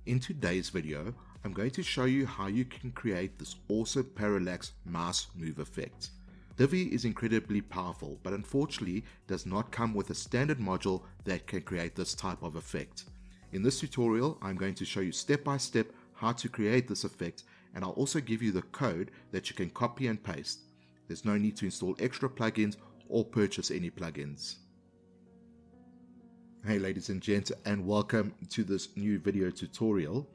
In today's video, I'm going to show you how you can create this awesome parallax mouse move effect. Divi is incredibly powerful, but unfortunately does not come with a standard module that can create this type of effect. In this tutorial, I'm going to show you step by step how to create this effect, and I'll also give you the code that you can copy and paste. There's no need to install extra plugins or purchase any plugins. Hey ladies and gents, and welcome to this new video tutorial.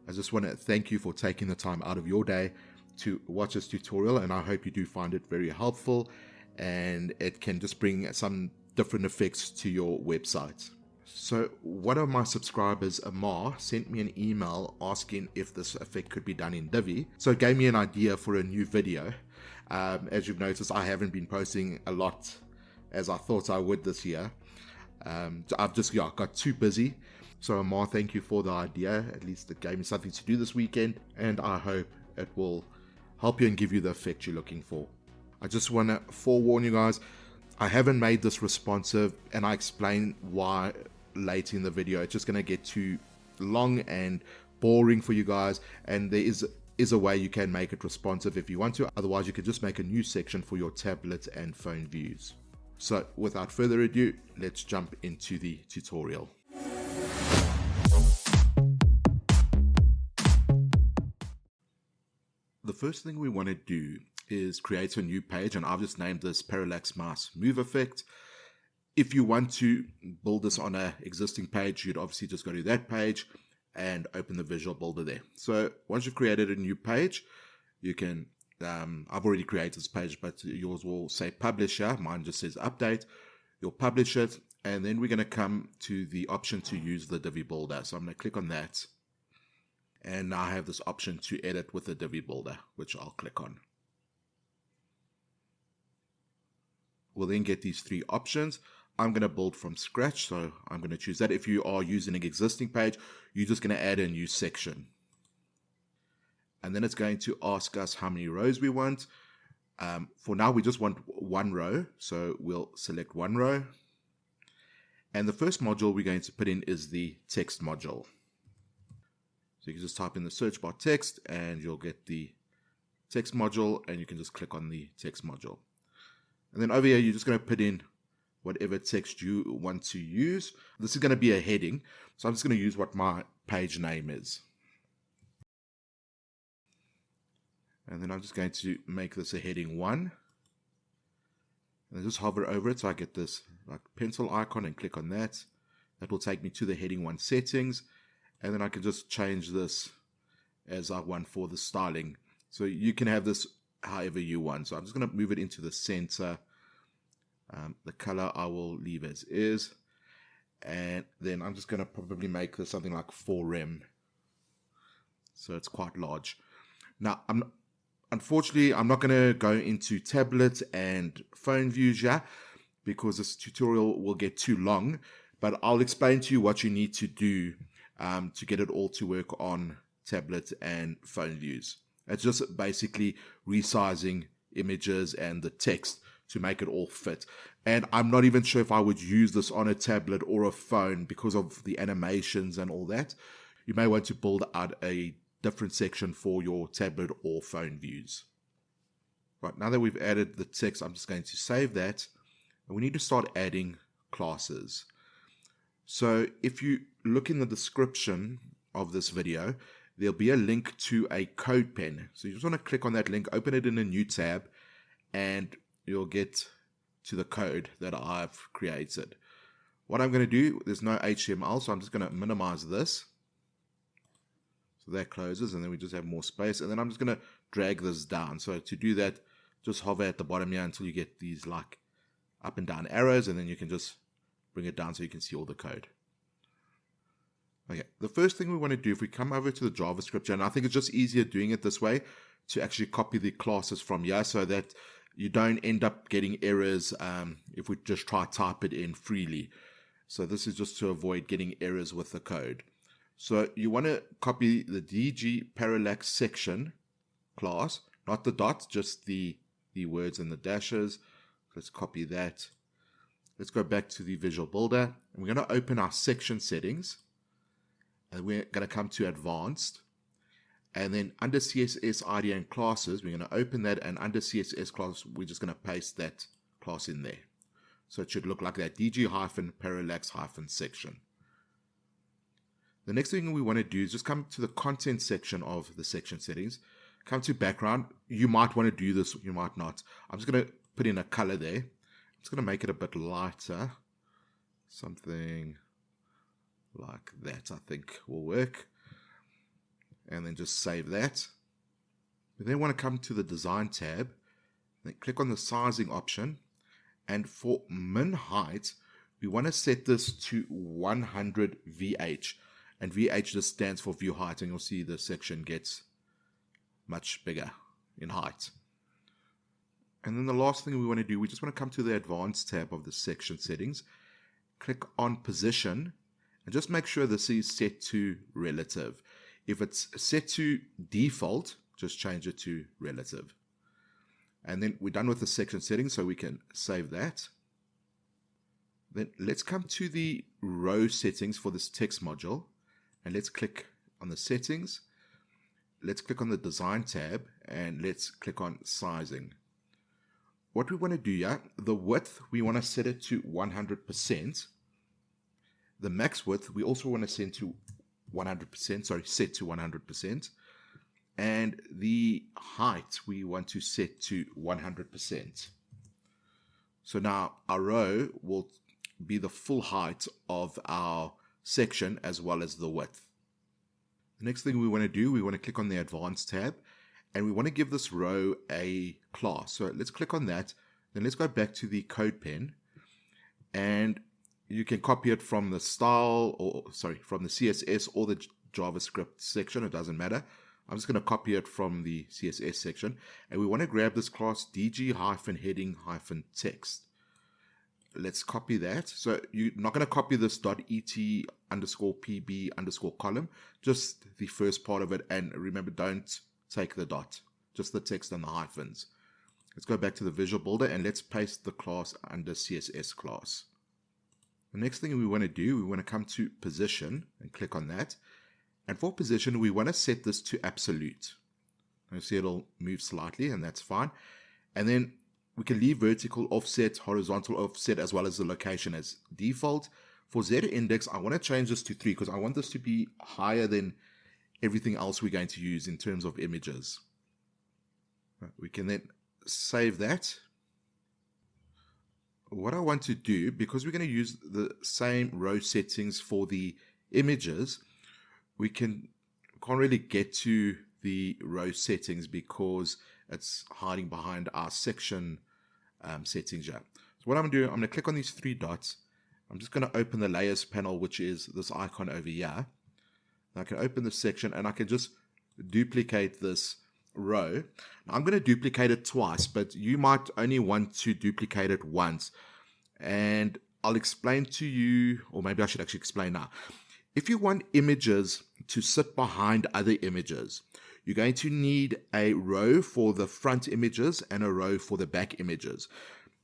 I just want to thank you for taking the time out of your day to watch this tutorial, and I hope you do find it very helpful and it can just bring some different effects to your website. So one of my subscribers, Amar, sent me an email asking if this effect could be done in Divi. So it gave me an idea for a new video. As you've noticed, I haven't been posting a lot as I thought I would this year. I've just got too busy. So Amar, thank you for the idea. At least it gave me something to do this weekend, and I hope it will help you and give you the effect you're looking for. I just want to forewarn you guys, I haven't made this responsive, and I explain why late in the video. It's just going to get too long and boring for you guys, and there is a way you can make it responsive if you want to. Otherwise, you could just make a new section for your tablet and phone views. So without further ado, let's jump into the tutorial. The first thing we want to do is create a new page, and I've just named this Parallax Mouse Move Effect. If you want to build this on an existing page, you'd obviously just go to that page and open the Visual Builder there. So once you've created a new page, you can I've already created this page, but yours will say publish here. Mine just says update. You'll publish it, and then we're going to come to the option to use the Divi Builder. So I'm going to click on that, and now I have this option to edit with the Divi Builder, which I'll click on. We'll then get these three options. I'm going to build from scratch, so I'm going to choose that. If you are using an existing page, you're just going to add a new section. And then it's going to ask us how many rows we want. For now, we just want one row, so we'll select one row. And the first module we're going to put in is the text module. So you can just type in the search bar text, and you'll get the text module, and you can just click on the text module. And then over here, you're just going to put in whatever text you want to use. This is going to be a heading, so I'm just going to use what my page name is. And then I'm just going to make this a heading 1. And just hover over it so I get this like pencil icon and click on that. That will take me to the heading 1 settings. And then I can just change this as I want for the styling. So you can have this however you want. So I'm just going to move it into the center. The color I will leave as is. And then I'm just going to probably make this something like 4 rem. So it's quite large. Now, unfortunately, I'm not going to go into tablet and phone views yet because this tutorial will get too long, but I'll explain to you what you need to do to get it all to work on tablet and phone views. It's just basically resizing images and the text to make it all fit. And I'm not even sure if I would use this on a tablet or a phone because of the animations and all that. You may want to build out a different section for your tablet or phone views. Right, now that we've added the text, I'm just going to save that, and we need to start adding classes. So if you look in the description of this video, there'll be a link to a code pen. So you just want to click on that link, open it in a new tab, and you'll get to the code that I've created. What I'm going to do, there's no HTML, so I'm just going to minimize this. So that closes, and then we just have more space, and then I'm just going to drag this down. So to do that, just hover at the bottom here until you get these like up and down arrows, and then you can just bring it down so you can see all the code. Okay, the first thing we want to do, if we come over to the JavaScript, and I think it's just easier doing it this way to actually copy the classes from here so that you don't end up getting errors if we just try to type it in freely. So this is just to avoid getting errors with the code. So you want to copy the Divi Parallax section class, not the dots, just the words and the dashes. Let's copy that. Let's go back to the Visual Builder, and we're going to open our section settings. And we're going to come to advanced. And then under CSS ID and classes, we're going to open that, and under CSS class, we're just going to paste that class in there. So it should look like that, DG-Parallax-section. The next thing we want to do is just come to the content section of the section settings, come to background. You might want to do this, you might not. I'm just going to put in a color there. I'm just going to make it a bit lighter. Something like that, I think will work. And then just save that. We then want to come to the design tab, then click on the sizing option, and for min height we want to set this to 100 VH, and VH just stands for view height, and you'll see the section gets much bigger in height. And then the last thing we want to do, we just want to come to the advanced tab of the section settings, click on position, and just make sure this is set to relative. If it's set to default, just change it to relative. And then we're done with the section settings, so we can save that. Then let's come to the row settings for this text module, and let's click on the settings. Let's click on the design tab, and let's click on sizing. What we want to do here, the width, we want to set it to 100%. The max width, we also want to set to 100%. And the height, we want to set to 100%. So now our row will be the full height of our section as well as the width. The next thing we want to do, we want to click on the advanced tab, and we want to give this row a class. So let's click on that. Then let's go back to the code pen, and you can copy it from the style, or from the CSS or the JavaScript section. It doesn't matter. I'm just going to copy it from the CSS section, and we want to grab this class DG-heading-text. Let's copy that. So you're not going to copy this .et_pb_column, just the first part of it, and remember, don't take the dot, just the text and the hyphens. Let's go back to the visual builder, and let's paste the class under CSS class. The next thing we want to do, we want to come to position and click on that. And for position, we want to set this to absolute. You see it'll move slightly, and that's fine. And then we can leave vertical offset, horizontal offset, as well as the location as default. For Z index, I want to change this to 3 because I want this to be higher than everything else we're going to use in terms of images. We can then save that. What I want to do, because we're going to use the same row settings for the images, we can't really get to the row settings because it's hiding behind our section settings here. So what I'm going to do, I'm going to click on these 3 dots. I'm just going to open the layers panel, which is this icon over here. And I can open this section, and I can just duplicate this row. Now, I'm going to duplicate it twice, but you might only want to duplicate it once. And I'll explain to you, or maybe I should actually explain now. If you want images to sit behind other images, you're going to need a row for the front images and a row for the back images.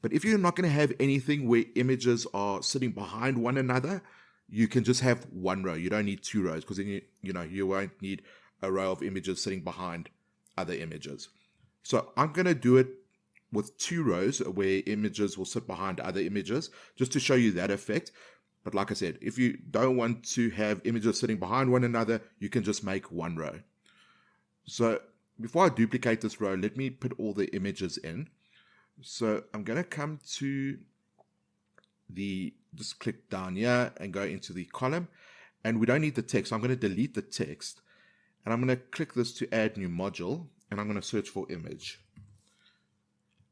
But if you're not going to have anything where images are sitting behind one another, you can just have one row. You don't need 2 rows, because then you won't need a row of images sitting behind other images. So I'm going to do it with 2 rows where images will sit behind other images, just to show you that effect. But like I said, if you don't want to have images sitting behind one another, you can just make 1 row. So before I duplicate this row, let me put all the images in. So I'm going to come to just click down here and go into the column, and we don't need the text. So I'm going to delete the text, and I'm going to click this to add new module, and I'm going to search for image.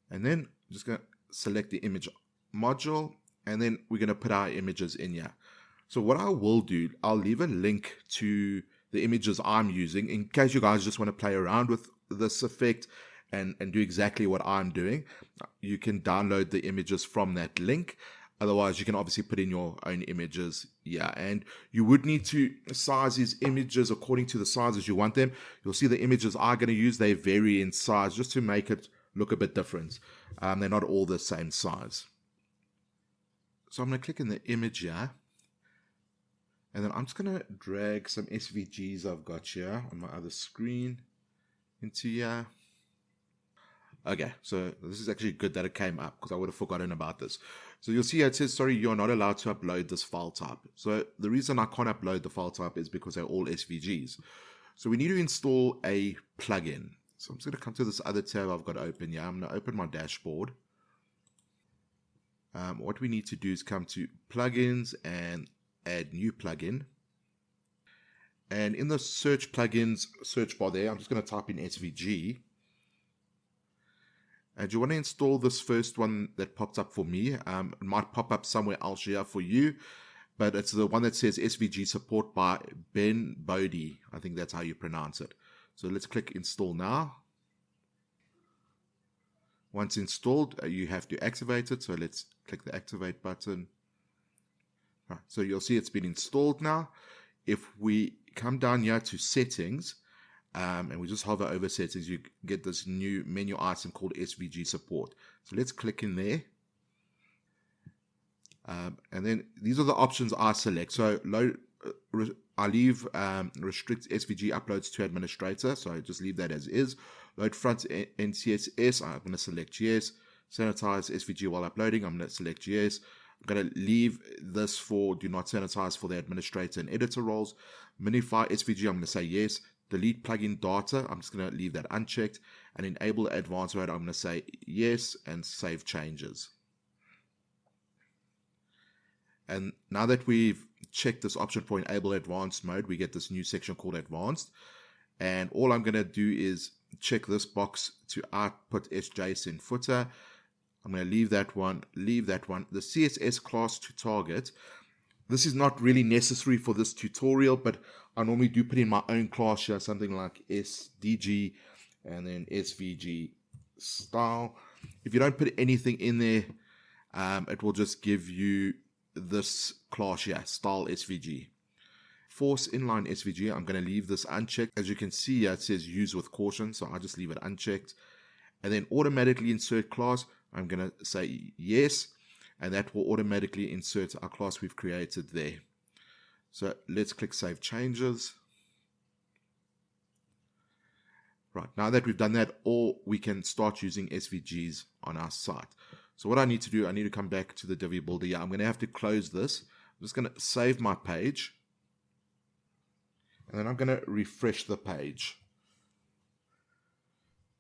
And then I'm just going to select the image module, and then we're going to put our images in here. So what I will do, I'll leave a link to the images I'm using in case you guys just want to play around with this effect and do exactly what I'm doing. You can download the images from that link. Otherwise, you can obviously put in your own images. Yeah, and you would need to size these images according to the sizes you want them. You'll see the images I'm going to use, they vary in size just to make it look a bit different. They're not all the same size. So I'm going to click in the image here. And then I'm just going to drag some SVGs I've got here on my other screen into here. Okay, so this is actually good that it came up because I would have forgotten about this. So you'll see here it says, sorry, you're not allowed to upload this file type. So the reason I can't upload the file type is because they're all SVGs. So we need to install a plugin. So I'm just going to come to this other tab I've got open here. I'm going to open my dashboard. What we need to do is come to plugins and add new plugin. And in the search plugins search bar there, I'm just going to type in SVG. And you want to install this first one that pops up for me. It might pop up somewhere else here for you, but it's the one that says SVG support by Ben Bodie. I think that's how you pronounce it. So let's click install now. Once installed, you have to activate it. So let's click the activate button. Right, so you'll see it's been installed now. If we come down here to settings, and we just hover over settings, you get this new menu item called SVG support. So let's click in there. And then these are the options I select. So I leave restrict SVG uploads to administrator. So I just leave that as is. Load front end CSS. I'm going to select yes. Sanitize SVG while uploading. I'm going to select yes. I'm going to leave this for do not sanitize for the administrator and editor roles. Minify SVG. I'm going to say yes. Delete plugin data. I'm just going to leave that unchecked. And enable advanced mode. I'm going to say yes and save changes. And now that we've checked this option for enable advanced mode, we get this new section called advanced. And all I'm going to do is check this box to output SJSON footer. I'm going to leave that one, The CSS class to target. This is not really necessary for this tutorial, but I normally do put in my own class here, something like SDG and then SVG style. If you don't put anything in there, it will just give you this class here, style SVG. Force inline SVG, I'm going to leave this unchecked. As you can see here, it says use with caution, so I'll just leave it unchecked. And then automatically insert class, I'm going to say yes, and that will automatically insert our class we've created there. So let's click Save Changes. Right, now that we've done that, we can start using SVGs on our site. So what I need to do, I need to come back to the Divi Builder. Yeah, I'm going to have to close this. I'm just going to save my page. And then I'm going to refresh the page.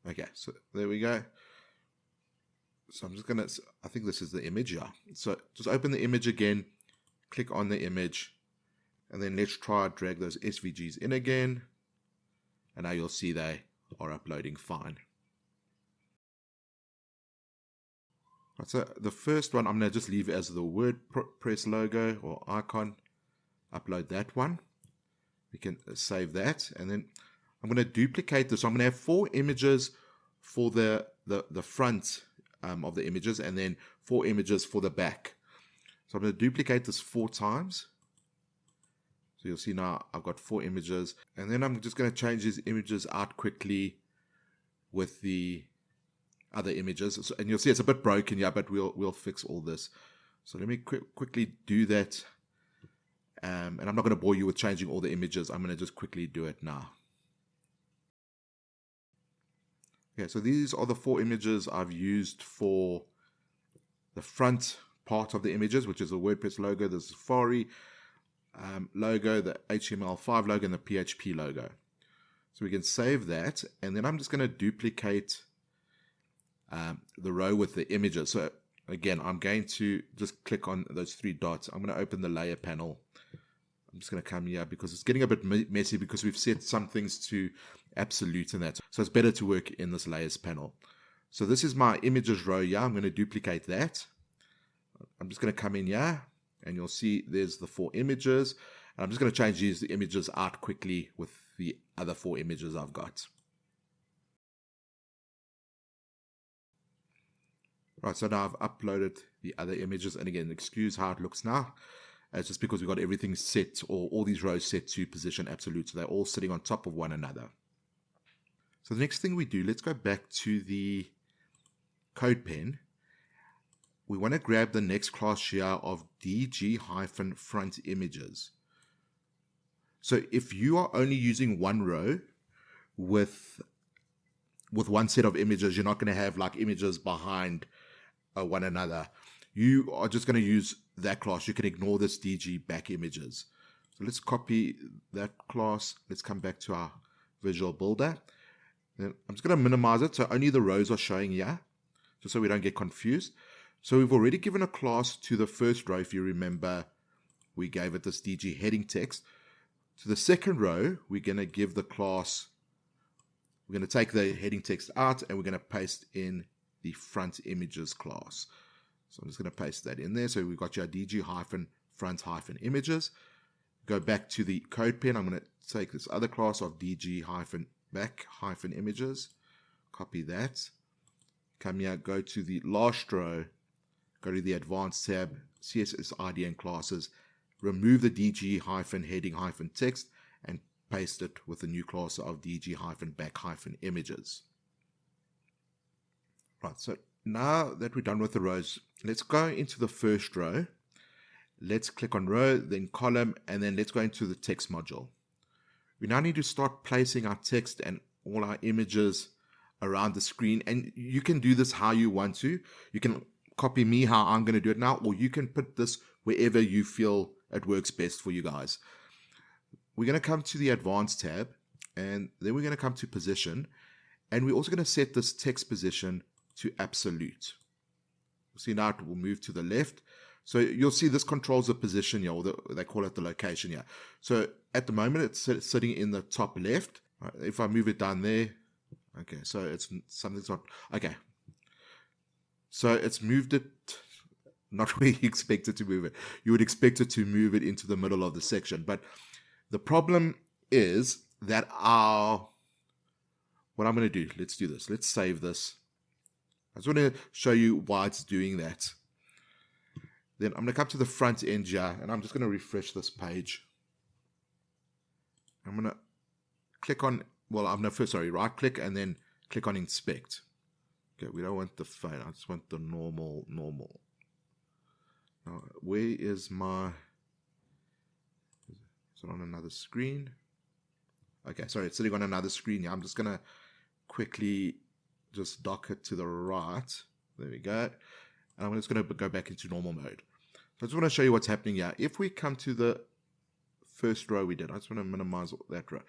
Okay, so there we go. So I'm just going to, I think this is the image, yeah. So just open the image again, click on the image, and then let's try to drag those SVGs in again. And now you'll see they are uploading fine. Right, so the first one I'm going to just leave as the WordPress logo or icon. Upload that one. We can save that, and then I'm going to duplicate this. So I'm going to have 4 images for the front of the images, and then 4 images for the back. So I'm going to duplicate this 4 times. So you'll see now I've got 4 images, and then I'm just going to change these images out quickly with the other images. So, and you'll see it's a bit broken, yeah, but we'll fix all this. So let me quickly do that. And I'm not going to bore you with changing all the images. I'm going to just quickly do it now. Okay, so these are the 4 images I've used for the front part of the images, which is the WordPress logo, the Safari logo, the HTML5 logo, and the PHP logo. So we can save that, and then I'm just going to duplicate the row with the images. So again, I'm going to just click on those 3 dots. I'm going to open the layer panel. I'm just going to come here because it's getting a bit messy because we've set some things to absolute and that. So it's better to work in this layers panel. So this is my images row here. I'm going to duplicate that. I'm just going to come in here and you'll see there's the 4 images. And I'm just going to change these images out quickly with the other 4 images I've got. Right, so now I've uploaded the other images. And again, excuse how it looks now. It's just because we've got everything set, or all these rows set to position absolute. So they're all sitting on top of one another. So the next thing we do, let's go back to the code pen. We want to grab the next class here of DG-front images. So if you are only using one row with one set of images, you're not going to have like images behind one another. You are just going to use that class. You can ignore this DG back images. So let's copy that class. Let's come back to our visual builder. Then I'm just going to minimize it so only the rows are showing here, just so we don't get confused. So we've already given a class to the first row. If you remember, we gave it this DG heading text. To the second row, we're going to give the class, we're going to take the heading text out and we're going to paste in the front images class. So I'm just going to paste that in there. So we've got your DG-front-images. Go back to the code pen. I'm going to take this other class of DG-back-images. Copy that. Come here, go to the last row, go to the advanced tab, CSS IDN classes, remove the DG-heading-text and paste it with the new class of DG-back-images. Right, so now that we're done with the rows, let's go into the first row. Let's click on row, then column, and then let's go into the text module. We now need to start placing our text and all our images around the screen. And you can do this how you want to. You can copy me how I'm going to do it now, or you can put this wherever you feel it works best for you guys. We're going to come to the advanced tab, and then we're going to come to position. And we're also going to set this text position to absolute. See, now it will move to the left. So you'll see this controls the position here, or they call it the location here. So at the moment, it's sitting in the top left. Right, if I move it down there, okay, so it's something's not, okay. So it's moved it, not where you expect it to move it. You would expect it to move it into the middle of the section. But the problem is that what I'm going to do, let's do this. Let's save this. I just want to show you why it's doing that. Then I'm going to come to the front end here, and I'm just going to refresh this page. I'm going to click on, well, I'm going to first, right click and then click on inspect. Okay, we don't want the fade, I just want the normal. Now, where is my, is it on another screen? Okay, sorry, it's sitting on another screen here. I'm just going to quickly just dock it to the right. There we go. And I'm just going to go back into normal mode. So I just want to show you what's happening here. If we come to the first row we did, I just want to minimize that row.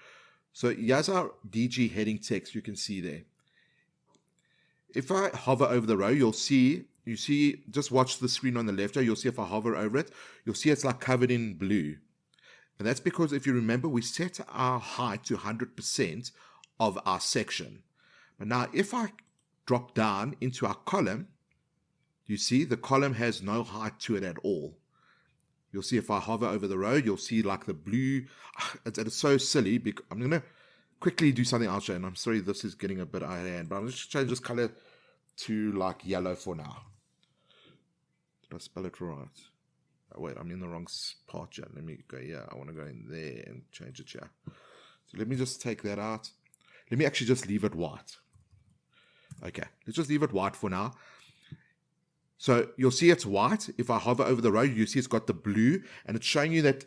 So here's our DG heading text. You can see there. If I hover over the row, you see, just watch the screen on the left here. You'll see if I hover over it, you'll see it's like covered in blue. And that's because if you remember, we set our height to 100% of our section. But now if I drop down into our column, you see the column has no height to it at all. You'll see if I hover over the row, you'll see like the blue. It's so silly because I'm going to quickly do something else. And I'm sorry, this is getting a bit out of hand, but I'm just change this color to like yellow for now. Did I spell it right? Oh, wait, I'm in the wrong part here. Let me go here. I want to go in there and change it here. So let me just take that out. Let me actually just leave it white. Okay, let's just leave it white for now. So you'll see it's white. If I hover over the row, you see it's got the blue, and it's showing you that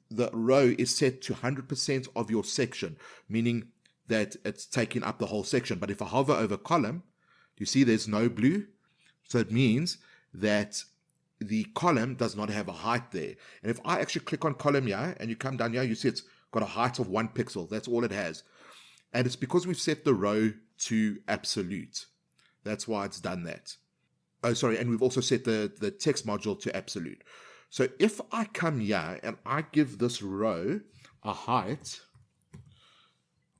the row is set to 100% of your section, meaning that it's taking up the whole section. But if I hover over column, you see there's no blue. So it means that the column does not have a height there. And if I actually click on column here, and you come down here, you see it's got a height of 1 pixel. That's all it has. And it's because we've set the row to absolute. That's why it's done that. Oh, sorry, and we've also set the text module to absolute. So if I come here and I give this row a height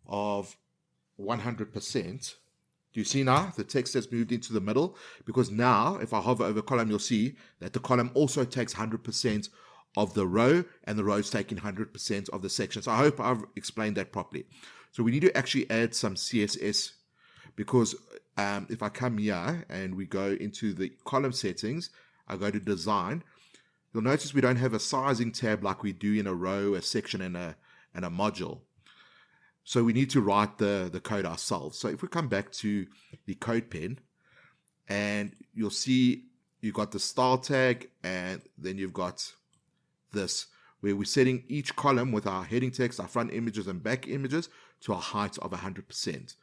of 100%, do you see now the text has moved into the middle? Because now if I hover over column, you'll see that the column also takes 100% of the row, and the row is taking 100% of the section. So I hope I've explained that properly. So we need to actually add some CSS, because if I come here and we go into the column settings, I go to design, you'll notice we don't have a sizing tab like we do in a row, a section, and a module. So we need to write the code ourselves. So if we come back to the code pen, and you'll see you've got the style tag, and then you've got this, where we're setting each column with our heading text, our front images and back images to a height of 100%.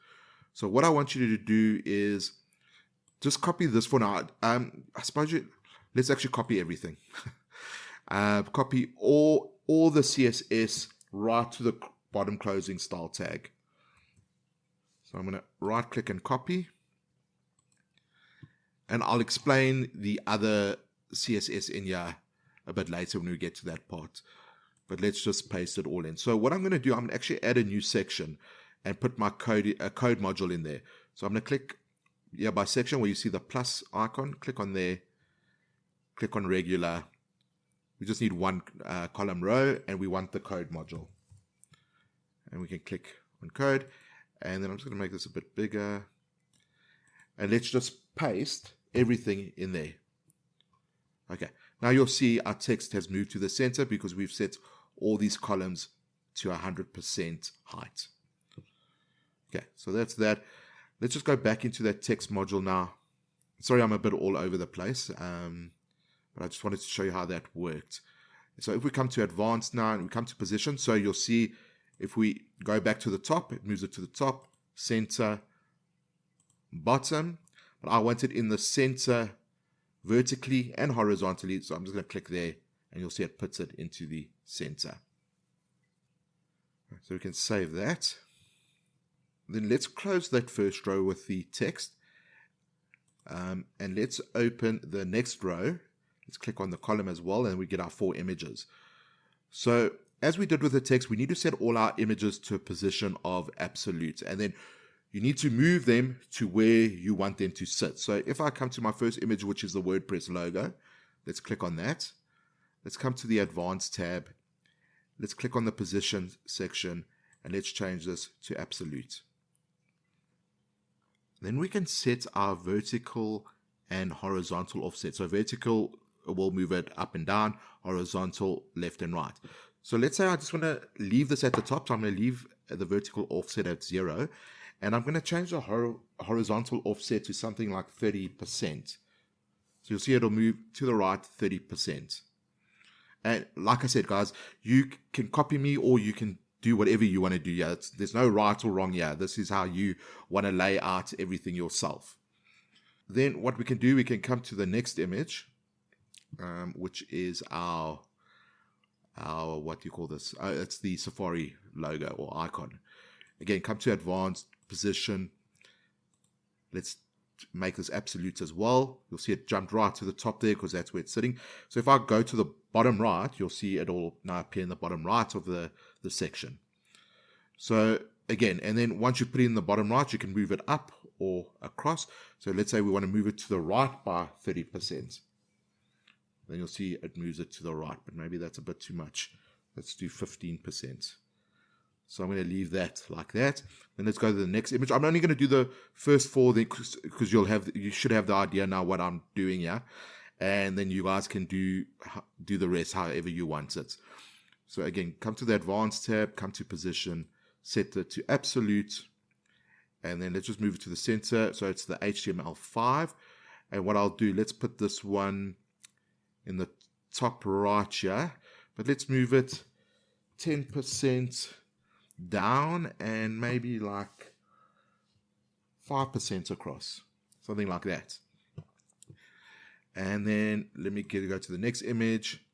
So what I want you to do is just copy this for now. I suppose let's actually copy everything. Copy all the CSS right to the bottom closing style tag. So I'm going to right click and copy. And I'll explain the other CSS in here a bit later when we get to that part. But let's just paste it all in. So what I'm going to do, I'm going to actually add a new section and put my code module in there. So I'm going to click here by section where you see the plus icon. Click on there. Click on regular. We just need one column row, and we want the code module. And we can click on code. And then I'm just going to make this a bit bigger. And let's just paste everything in there. Okay, now you'll see our text has moved to the center because we've set all these columns to 100% height. Okay, so that's that. Let's just go back into that text module now. Sorry, I'm a bit all over the place, but I just wanted to show you how that worked. So if we come to advanced now and we come to position, so you'll see if we go back to the top, it moves it to the top, center, bottom. But I want it in the center vertically and horizontally. So I'm just going to click there and you'll see it puts it into the center. So we can save that. Then let's close that first row with the text. And let's open the next row. Let's click on the column as well and we get our 4 images. So as we did with the text, we need to set all our images to a position of absolute. And then you need to move them to where you want them to sit. So if I come to my first image, which is the WordPress logo, let's click on that. Let's come to the Advanced tab. Let's click on the Position section, and let's change this to Absolute. Then we can set our vertical and horizontal offset. So vertical, we'll move it up and down, horizontal, left and right. So let's say I just want to leave this at the top. So I'm going to leave the vertical offset at 0. And I'm going to change the horizontal offset to something like 30%. So you'll see it'll move to the right 30%. And like I said, guys, you can copy me or you can do whatever you want to do here. There's no right or wrong here. This is how you want to lay out everything yourself. Then what we can do, we can come to the next image, which is our what do you call this? It's the Safari logo or icon. Again, come to advanced, position. Let's make this absolute as well. You'll see it jumped right to the top there because that's where it's sitting. So if I go to the bottom right, you'll see it all now appear in the bottom right of the section. So again, and then once you put it in the bottom right, you can move it up or across. So let's say we want to move it to the right by 30%. Then you'll see it moves it to the right, but maybe that's a bit too much. Let's do 15%. So I'm going to leave that like that. Then let's go to the next image. I'm only going to do the first 4 because you should have the idea now what I'm doing here. And then you guys can do the rest however you want it. So again, come to the Advanced tab, come to Position, set it to Absolute. And then let's just move it to the center. So it's the HTML5. And what I'll do, let's put this one in the top right here. But let's move it 10% down and maybe like 5% across, something like that. And then let me go to the next image.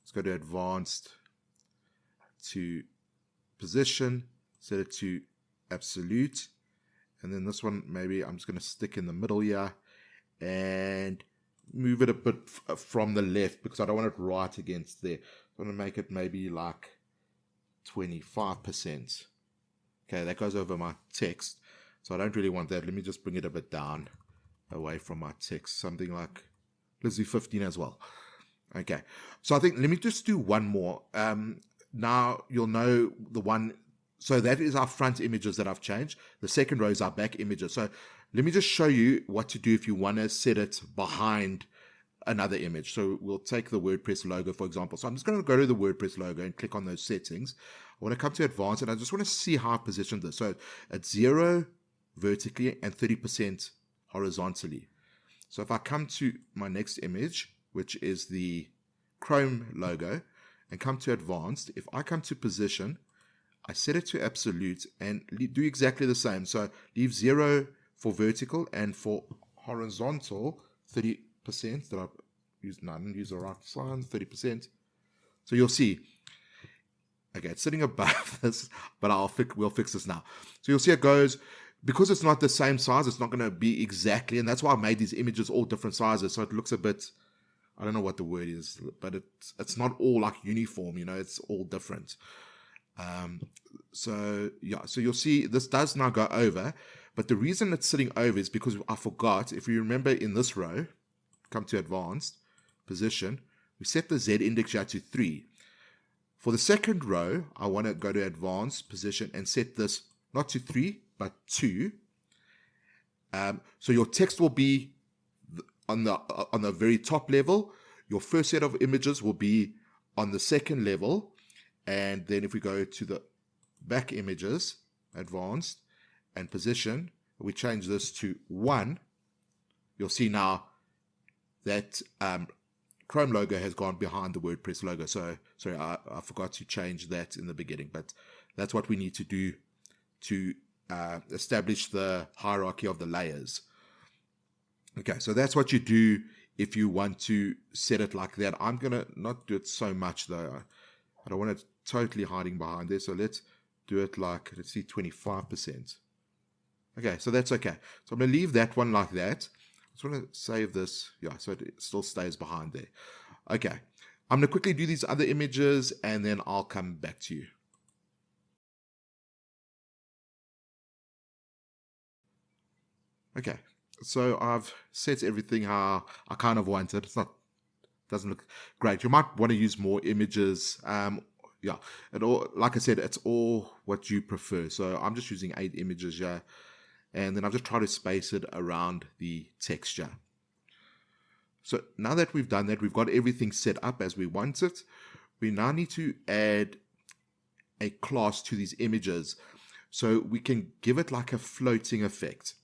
Let's go to Advanced, to Position, set it to Absolute. And then this one, maybe I'm just going to stick in the middle here and move it a bit from the left because I don't want it right against there. I'm going to make it maybe like 25%. Okay, that goes over my text. So I don't really want that. Let me just bring it a bit down away from my text. Something like, let's do 15 as well. Okay, so I think, let me just do one more. Now you'll know the one. So that is our front images that I've changed. The second row is our back images. So let me just show you what to do if you want to set it behind another image. So we'll take the WordPress logo, for example. So I'm just going to go to the WordPress logo and click on those settings. I want to come to Advanced, and I just want to see how I position this. So it's 0 vertically and 30% horizontally. So if I come to my next image, which is the Chrome logo, and come to advanced, if I come to position, I set it to absolute and do exactly the same. So leave 0 for vertical, and for horizontal 30% that I've used. No, I didn't use the right sign. 30%. So you'll see. Okay, it's sitting above this, but we'll fix this now. So you'll see it goes, because it's not the same size, it's not going to be exactly, and that's why I made these images all different sizes, so it looks a bit, I don't know what the word is, but it's not all like uniform, you know, it's all different. So yeah, so you'll see this does now go over, but the reason it's sitting over is because I forgot, if you remember in this row, come to advanced, position, we set the Z index here to 3. For the second row, I want to go to advanced, position, and set this not to 3, but 2. So your text will be on the very top level. Your first set of images will be on the second level. And then if we go to the back images, advanced, and position, we change this to 1. You'll see now that Chrome logo has gone behind the WordPress logo. So sorry, I forgot to change that in the beginning, but that's what we need to do to establish the hierarchy of the layers. Okay, so that's what you do if you want to set it like that. I'm going to not do it so much though. I don't want it totally hiding behind there. So let's do it like, let's see, 25%. Okay, so that's okay. So I'm going to leave that one like that. I just want to save this. Yeah, so it still stays behind there. Okay, I'm going to quickly do these other images and then I'll come back to you. Okay, so I've set everything how I kind of want it. Doesn't look great. You might want to use more images. Yeah, like I said, it's all what you prefer. So I'm just using 8 images here, and then I've just tried to space it around the texture. So now that we've done that, we've got everything set up as we want it. We now need to add a class to these images so we can give it like a floating effect.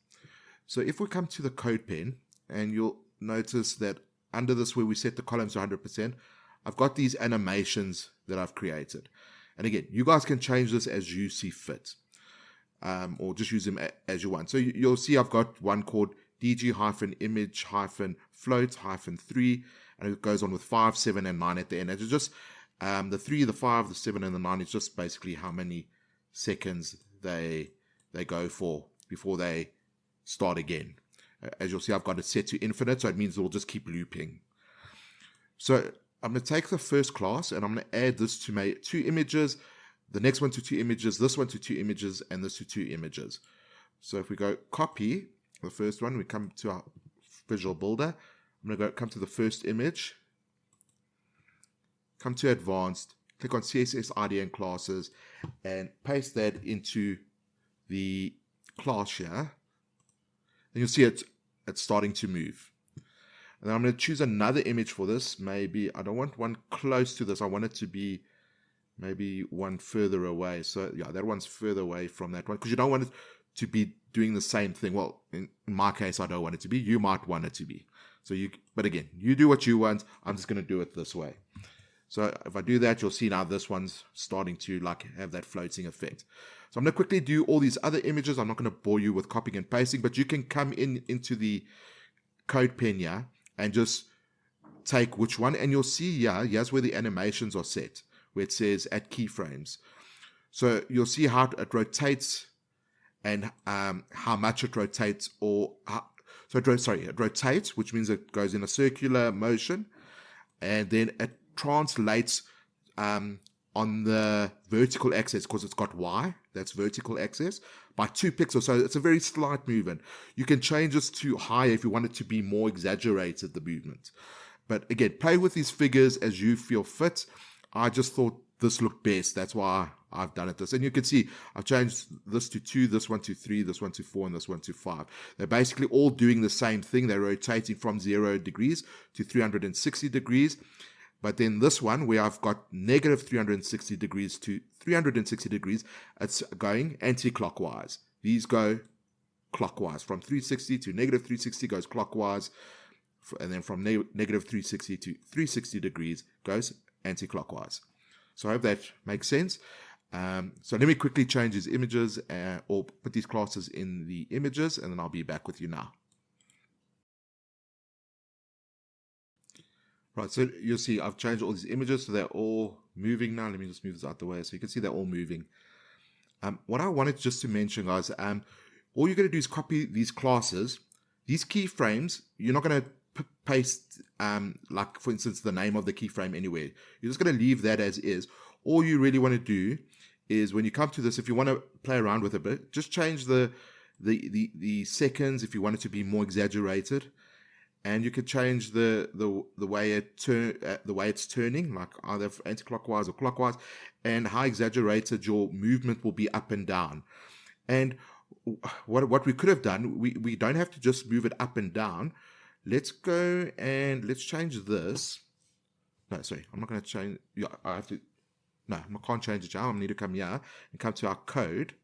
So if we come to the code pen, and you'll notice that under this where we set the columns to 100%, I've got these animations that I've created. And again, you guys can change this as you see fit, or just use them as you want. So you'll see I've got one called DG-image-float-3, and it goes on with 5, 7, and 9 at the end. And it's just the 3, the 5, the 7, and the 9 is just basically how many seconds they go for before they start again. As you'll see, I've got it set to infinite, so it means it will just keep looping. So I'm going to take the first class and I'm going to add this to my 2 images, the next one to 2 images, this one to 2 images, and this to 2 images. So if we go copy the first one, we come to our visual builder. I'm going to come to the first image, come to advanced, click on CSS IDN classes, and paste that into the class here. And you'll see it's starting to move. And then I'm going to choose another image for this. Maybe I don't want one close to this. I want it to be maybe one further away. So yeah, that one's further away from that one because you don't want it to be doing the same thing. Well, in my case, I don't want it to be. You might want it to be. So but again, you do what you want. I'm just going to do it this way. So if I do that, you'll see now this one's starting to like have that floating effect. So I'm going to quickly do all these other images. I'm not going to bore you with copying and pasting, but you can come into the code pen here and just take which one, and you'll see here's where the animations are set, where it says at keyframes. So you'll see how it rotates and how much it rotates, it rotates, which means it goes in a circular motion, and then it translates on the vertical axis, because it's got Y, that's vertical axis, by 2 pixels. So it's a very slight movement. You can change this to higher if you want it to be more exaggerated, the movement. But again, play with these figures as you feel fit. I just thought this looked best. That's why I've done it this. And you can see I've changed this to 2, this one to 3, this one to 4, and this one to 5. They're basically all doing the same thing. They're rotating from 0 degrees to 360 degrees. But then this one, where I've got negative 360 degrees to 360 degrees, it's going anti-clockwise. These go clockwise. From 360 to negative 360 goes clockwise. And then from negative 360 to 360 degrees goes anti-clockwise. So I hope that makes sense. So let me quickly change these images or put these classes in the images, and then I'll be back with you now. Right, so you'll see I've changed all these images so they're all moving now. Let me just move this out the way so you can see they're all moving. What I wanted just to mention, guys, all you're going to do is copy these classes. These keyframes, you're not going to paste, like, for instance, the name of the keyframe anywhere. You're just going to leave that as is. All you really want to do is when you come to this, if you want to play around with it a bit, just change the seconds if you want it to be more exaggerated. And you could change the way it's turning, like either anti-clockwise or clockwise, and how exaggerated your movement will be up and down. And what we could have done, we don't have to just move it up and down. Let's go and let's change this. No, sorry, I'm not going to change. Yeah, I have to. No, I can't change it now. I need to come here and come to our code.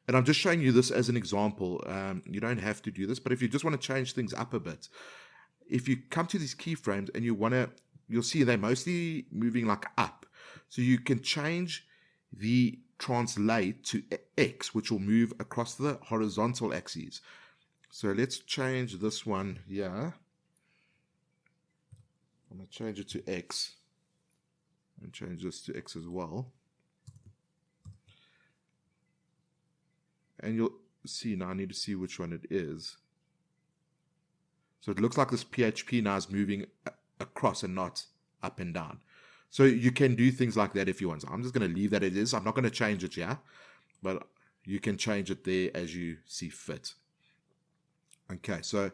And I'm just showing you this as an example. You don't have to do this, but if you just want to change things up a bit, if you come to these keyframes and you'll see they're mostly moving like up. So you can change the translate to X, which will move across the horizontal axes. So let's change this one here. I'm going to change it to X and change this to X as well. And you'll see now, I need to see which one it is. So it looks like this PHP now is moving across and not up and down. So you can do things like that if you want. So I'm just going to leave that as it is. I'm not going to change it here, but you can change it there as you see fit. Okay, so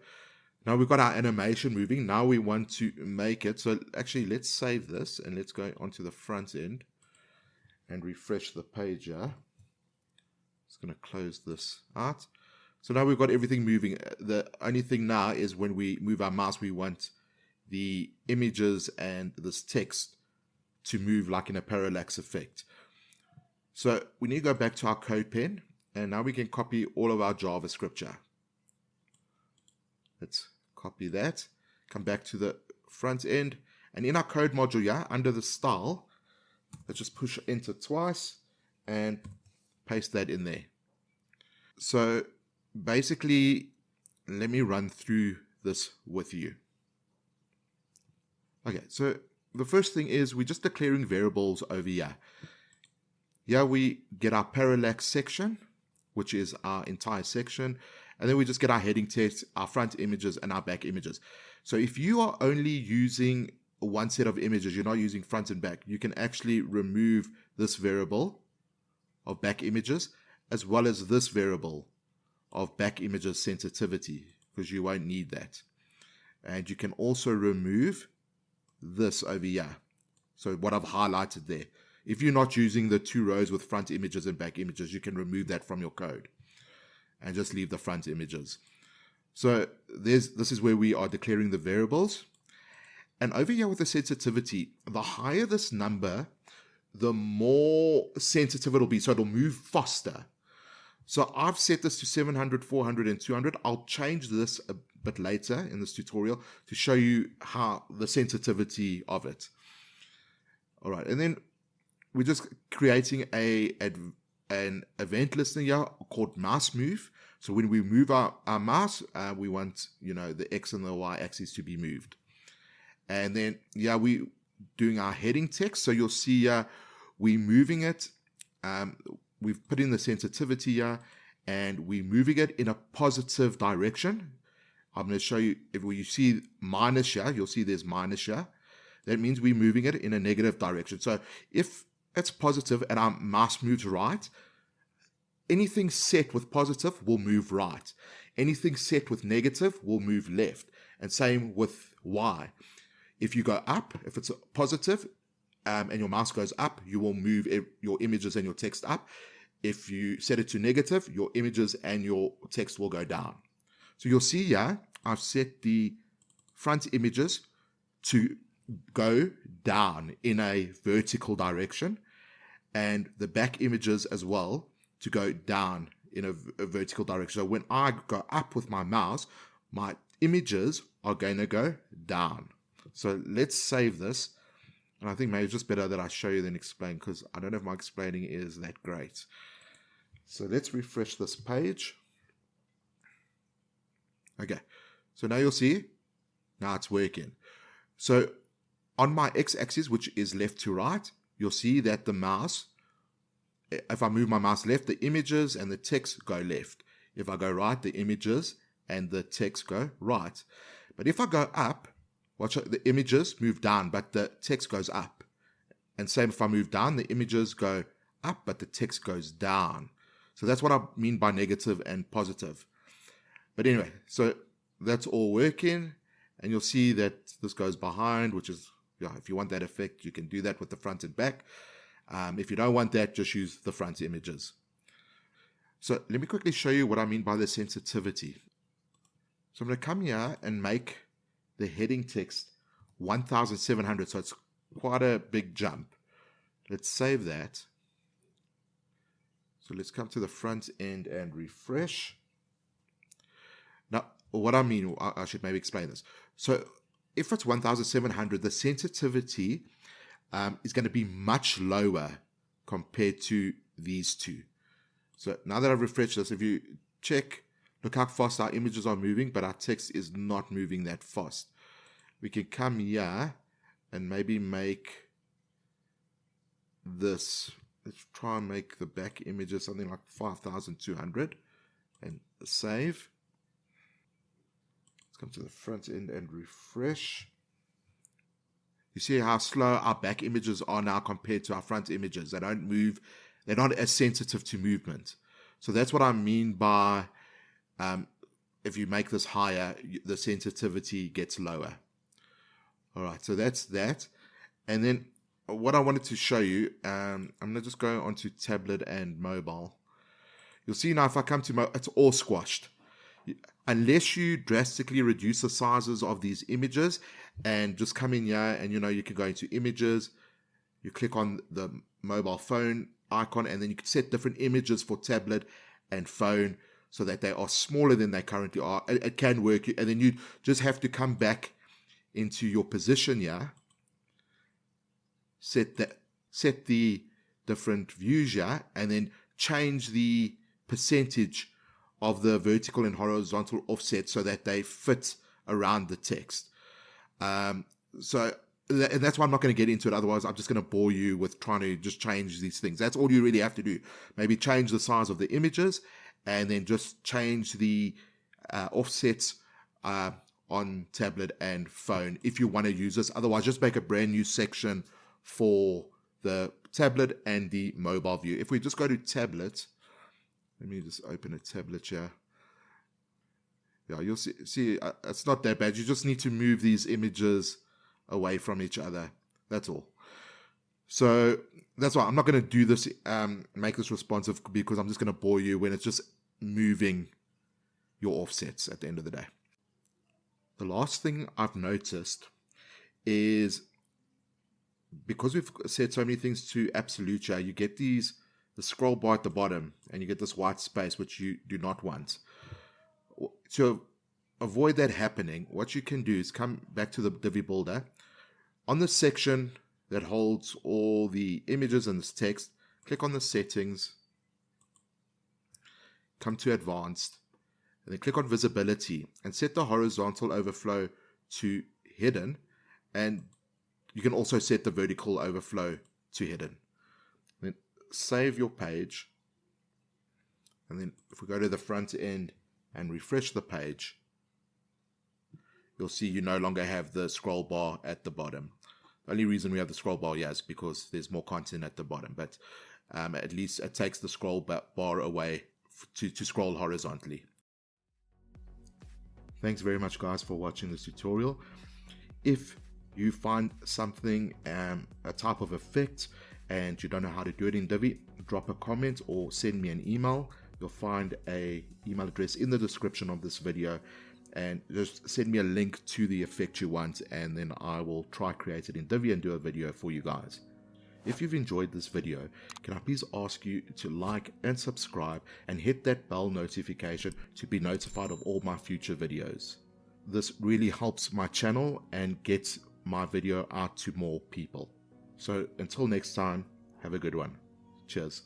now we've got our animation moving. Now we want to make it. So actually, let's save this and let's go onto the front end and refresh the page here. Just going to close this out. So now we've got everything moving. The only thing now is when we move our mouse, we want the images and this text to move like in a parallax effect. So we need to go back to our code pen, and now we can copy all of our JavaScript here. Let's copy that, come back to the front end, and in our code module here, under the style, let's just push enter twice and paste that in there. So basically, let me run through this with you. Okay, so the first thing is we're just declaring variables over here. Here we get our parallax section, which is our entire section, and then we just get our heading text, our front images, and our back images. So if you are only using one set of images, you're not using front and back, you can actually remove this variable of back images, as well as this variable of back images sensitivity, because you won't need that. And you can also remove this over here. So what I've highlighted there. If you're not using the 2 rows with front images and back images, you can remove that from your code and just leave the front images. So this is where we are declaring the variables. And over here with the sensitivity, the higher this number, the more sensitive it'll be. So it'll move faster. So I've set this to 700, 400, and 200. I'll change this a bit later in this tutorial to show you how the sensitivity of it. All right, and then we're just creating an event listener here called mouse move. So when we move our mouse, we want the X and the Y axis to be moved. And then we doing our heading text. So you'll see we're moving it. We've put in the sensitivity here, and we're moving it in a positive direction. I'm going to show you, if you see minus here, you'll see there's minus here. That means we're moving it in a negative direction. So if it's positive and our mouse moves right, anything set with positive will move right. Anything set with negative will move left. And same with Y. If you go up, if it's positive, and your mouse goes up, you will move your images and your text up. If you set it to negative, your images and your text will go down. So you'll see here, I've set the front images to go down in a vertical direction, and the back images as well to go down in a vertical direction. So when I go up with my mouse, my images are going to go down. So let's save this. And I think maybe it's just better that I show you than explain, because I don't know if my explaining is that great. So let's refresh this page. Okay, so now you'll see, now it's working. So on my x-axis, which is left to right, you'll see that the mouse, if I move my mouse left, the images and the text go left. If I go right, the images and the text go right. But if I go up, watch, the images move down, but the text goes up. And same if I move down, the images go up, but the text goes down. So that's what I mean by negative and positive. But anyway, so that's all working. And you'll see that this goes behind, which is, yeah, if you want that effect, you can do that with the front and back. If you don't want that, just use the front images. So let me quickly show you what I mean by the sensitivity. So I'm going to come here and make the heading text 1700. So it's quite a big jump. Let's save that. So let's come to the front end and refresh. Now, what I mean, I should maybe explain this. So if it's 1700, the sensitivity is going to be much lower compared to these two. So now that I've refreshed this, if you check, look how fast our images are moving, but our text is not moving that fast. We can come here and maybe make this, let's try and make the back images something like 5200 and save. Let's come to the front end and refresh. You see how slow our back images are now compared to our front images. They don't move. They're not as sensitive to movement. So that's what I mean by if you make this higher, the sensitivity gets lower. All right, so that's that. And then what I wanted to show you, I'm going to just go onto tablet and mobile. You'll see now if I come to it's all squashed. Unless you drastically reduce the sizes of these images and just come in here and you can go into images, you click on the mobile phone icon, and then you can set different images for tablet and phone so that they are smaller than they currently are. It can work, and then you just have to come back into your position here, set the different views here, and then change the percentage of the vertical and horizontal offset so that they fit around the text. And that's why I'm not going to get into it. Otherwise, I'm just going to bore you with trying to just change these things. That's all you really have to do. Maybe change the size of the images and then just change the offsets on tablet and phone if you want to use this. Otherwise, just make a brand new section for the tablet and the mobile view. If we just go to tablet, let me just open a tablet here. Yeah, you'll see it's not that bad. You just need to move these images away from each other. That's all. So that's why I'm not going to do this, make this responsive, because I'm just going to bore you when it's just moving your offsets at the end of the day. The last thing I've noticed is because we've set so many things to absolute here, you get the scroll bar at the bottom and you get this white space, which you do not want. To avoid that happening, what you can do is come back to the Divi Builder. On the section that holds all the images and this text, click on the settings, come to advanced, and then click on visibility and set the horizontal overflow to hidden, and you can also set the vertical overflow to hidden. Then save your page, and then if we go to the front end and refresh the page, you'll see you no longer have the scroll bar at the bottom. The only reason we have the scroll bar here is because there's more content at the bottom, but at least it takes the scroll bar away to scroll horizontally. Thanks very much, guys, for watching this tutorial. If you find something, a type of effect, and you don't know how to do it in Divi, drop a comment or send me an email. You'll find an email address in the description of this video, and just send me a link to the effect you want, and then I will try create it in Divi and do a video for you guys. If you've enjoyed this video, can I please ask you to like and subscribe and hit that bell notification to be notified of all my future videos. This really helps my channel and gets my video out to more people. So until next time, have a good one. Cheers.